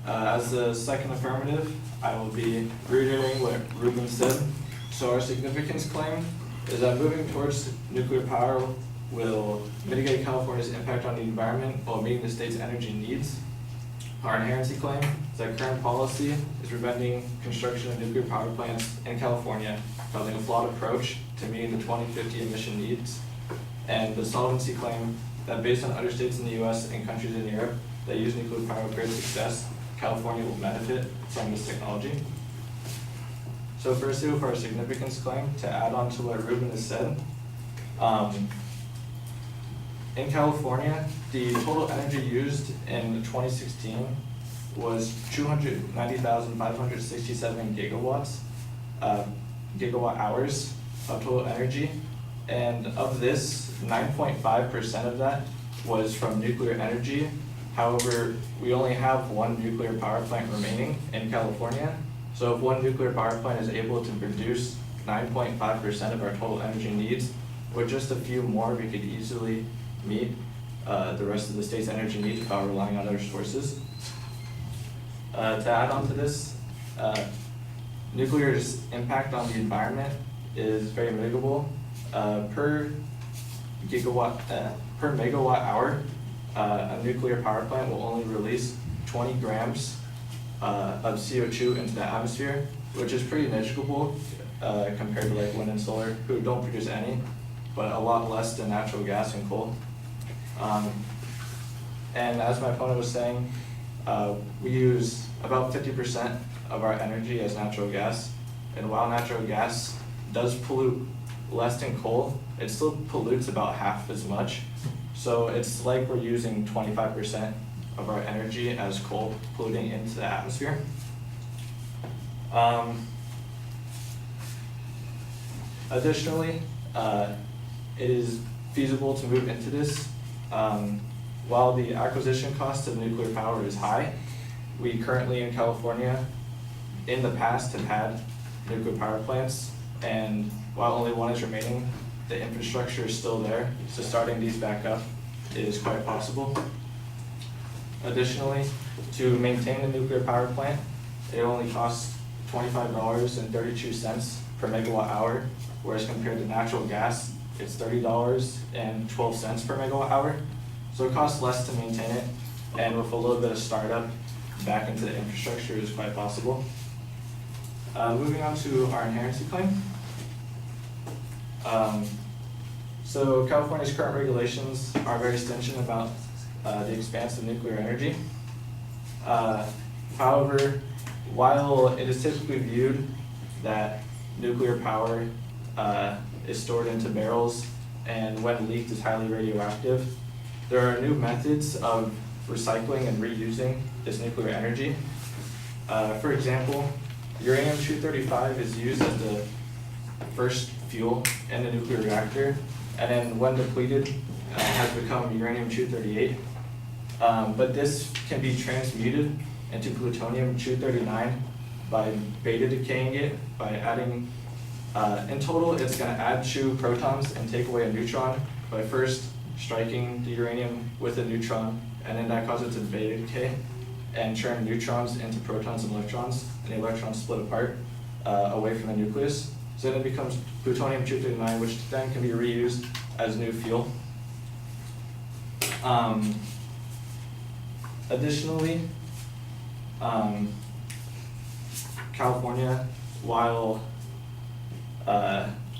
As the second affirmative, I will be reiterating what Ruben said. So our significance claim is that moving towards nuclear power will mitigate California's impact on the environment while meeting the state's energy needs. Our inherency claim is that current policy is preventing construction of nuclear power plants in California, causing a flawed approach to meeting the 2050 emission needs. And the solvency claim that based on other states in the US and countries in Europe that use nuclear power with great success, California will benefit from this technology. So firstly, for our significance claim, to add on to what Ruben has said, in California, the total energy used in 2016 was 290,567 gigawatt hours of total energy. And of this, 9.5% of that was from nuclear energy. However, we only have one nuclear power plant remaining in California. So if one nuclear power plant is able to produce 9.5% of our total energy needs, with just a few more, we could easily meet the rest of the state's energy needs without relying on other sources. To add on to this, nuclear's impact on the environment is very mitigable. Per megawatt hour, a nuclear power plant will only release 20 grams of CO2 into the atmosphere, which is pretty negligible compared to like wind and solar, who don't produce any, but a lot less than natural gas and coal. And as my opponent was saying, we use about 50% of our energy as natural gas. And while natural gas does pollute less than coal, it still pollutes about half as much. So it's like we're using 25% of our energy as coal polluting into the atmosphere. Additionally, it is feasible to move into this. While the acquisition cost of nuclear power is high, we currently in California, in the past, have had nuclear power plants, and while only one is remaining, the infrastructure is still there, so starting these back up is quite possible. Additionally, to maintain a nuclear power plant, it only costs $25.32 per megawatt hour, whereas compared to natural gas, it's $30.12 per megawatt hour. So it costs less to maintain it, and with a little bit of startup back into the infrastructure is quite possible. Moving on to our inherency claim. So California's current regulations are very stringent about the expanse of nuclear energy. However, while it is typically viewed that nuclear power is stored into barrels and when leaked is highly radioactive, there are new methods of recycling and reusing this nuclear energy. For example, uranium-235 is used as the first fuel in the nuclear reactor, and then when depleted, has become uranium-238. But this can be transmuted into plutonium-239 by beta decaying it, by adding, in total, it's going to add 2 protons and take away a neutron by first striking the uranium with a neutron, and then that causes it to beta decay and turn neutrons into protons and electrons, and the electrons split apart away from the nucleus. So then it becomes plutonium-239, which then can be reused as new fuel. Additionally, California, while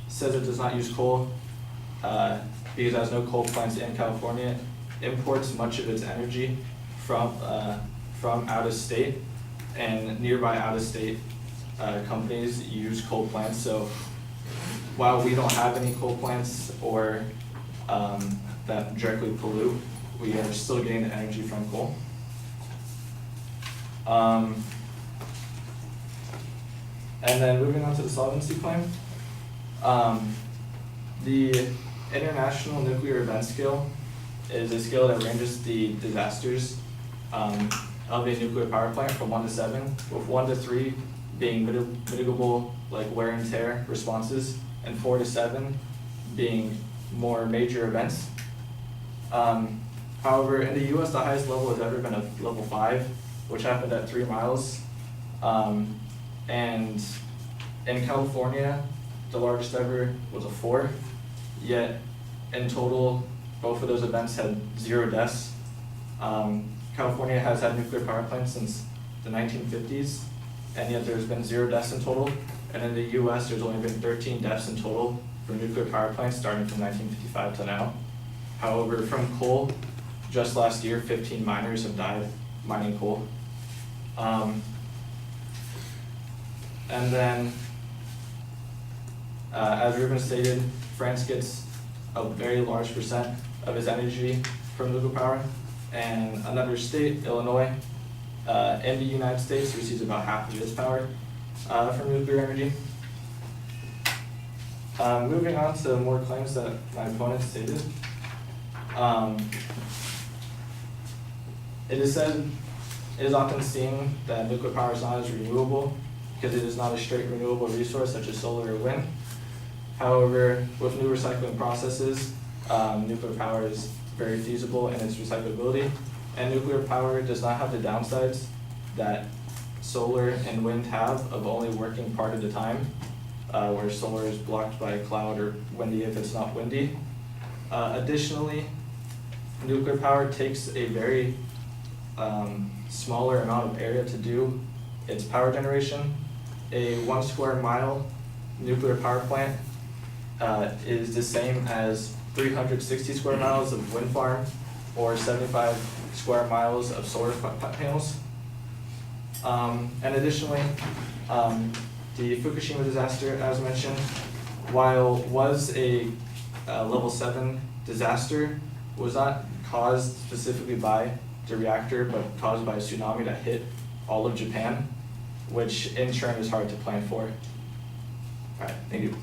says it does not use coal, because it has no coal plants in California, imports much of its energy from out of state, and nearby out of state companies use coal plants. So while we don't have any coal plants or that directly pollute, we are still getting the energy from coal. And then moving on to the solvency claim. The International Nuclear Event Scale is a scale that ranges the disasters of a nuclear power plant from 1 to 7, with 1 to 3 being mitigable, like wear and tear responses, and 4 to 7 being more major events. However, in the US, the highest level has ever been a level 5, which happened at 3 miles. And in California, the largest ever was a 4, yet in total, both of those events had 0 deaths. California has had nuclear power plants since the 1950s, and yet there's been 0 deaths in total. And in the US, there's only been 13 deaths in total for nuclear power plants starting from 1955 to now. However, from coal, just last year, 15 miners have died mining coal. And then, as Ruben stated, France gets a very large percent of its energy from nuclear power, and another state, Illinois, in the United States, receives about half of its power from nuclear energy. Moving on to more claims that my opponent stated. It is often seen that nuclear power is not as renewable because it is not a straight renewable resource such as solar or wind. However, with new recycling processes, nuclear power is very feasible in its recyclability, and nuclear power does not have the downsides that solar and wind have of only working part of the time, where solar is blocked by a cloud or windy if it's not windy. Additionally, nuclear power takes a very smaller amount of area to do its power generation. A 1 square mile nuclear power plant is the same as 360 square miles of wind farm or 75 square miles of solar panels. And additionally, the Fukushima disaster, as mentioned, while was a level 7 disaster, was not caused specifically by the reactor, but caused by a tsunami that hit all of Japan, which in turn is hard to plan for. All right, thank you.